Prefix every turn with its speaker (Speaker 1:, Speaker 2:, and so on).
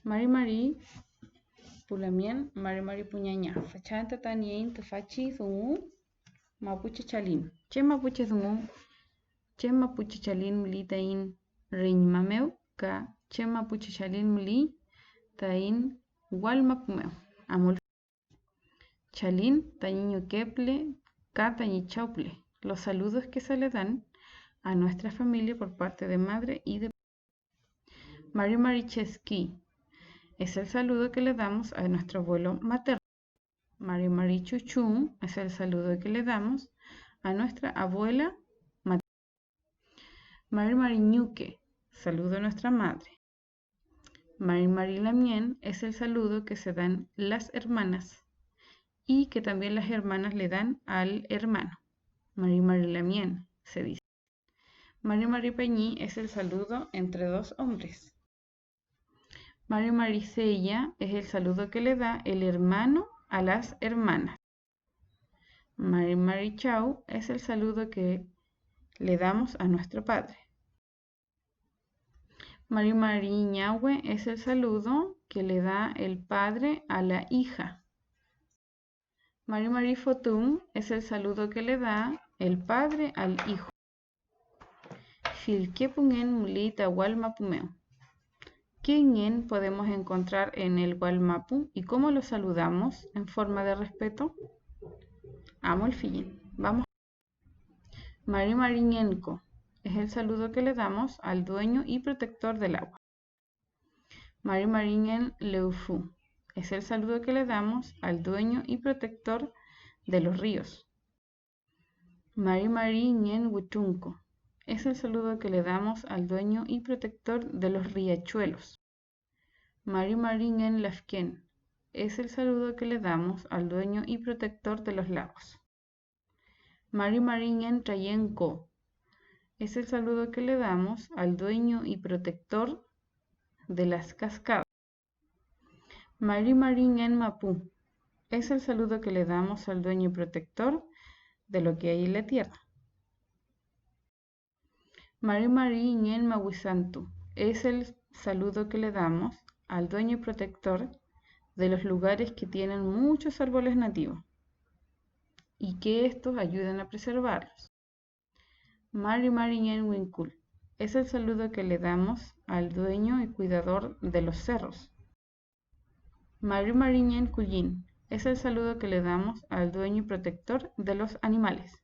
Speaker 1: Mari pulamien Mari puñaña. Fachanta tanien tefachi zungu mapuche chalin. Che mapuche zungu. Che mapuche chalin muli tain reñmameu ka che mapuche chalin muli tain walmapumeu. Amul chalin tañiño keple ka tañi chauple. Los saludos que se le dan a nuestra familia por parte de madre y de Mari Chesky. Es el saludo que le damos a nuestro abuelo materno. Mari Chuchun es el saludo que le damos a nuestra abuela materna. Mari Ñuque, saludo a nuestra madre. Mari Lamien es el saludo que se dan las hermanas y que también las hermanas le dan al hermano. Mari Lamien se dice. Mari Peñi es el saludo entre dos hombres. Mari Sella es el saludo que le da el hermano a las hermanas. Mari Chau es el saludo que le damos a nuestro padre. Mari Ñahue es el saludo que le da el padre a la hija. Mari Fotún es el saludo que le da el padre al hijo. Filkepungen mulita walmapumeu. ¿Quién podemos encontrar en el Walmapu y cómo lo saludamos en forma de respeto? Amo el fillín. Vamos. Mari Ñenco es el saludo que le damos al dueño y protector del agua. Mari Ñen Leufu es el saludo que le damos al dueño y protector de los ríos. Mari Ñen Hutunco es el saludo que le damos al dueño y protector de los riachuelos. Mari Ñen Lafken es el saludo que le damos al dueño y protector de los lagos. Mari Ñen Trayenco es el saludo que le damos al dueño y protector de las cascadas. Mari Ñen Mapu es el saludo que le damos al dueño y protector de lo que hay en la tierra. Mari Ñen Mahuisantu es el saludo que le damos al dueño y protector de los lugares que tienen muchos árboles nativos y que estos ayudan a preservarlos. Mari Ñen Winkul es el saludo que le damos al dueño y cuidador de los cerros. Mari Ñen Kuyin es el saludo que le damos al dueño y protector de los animales.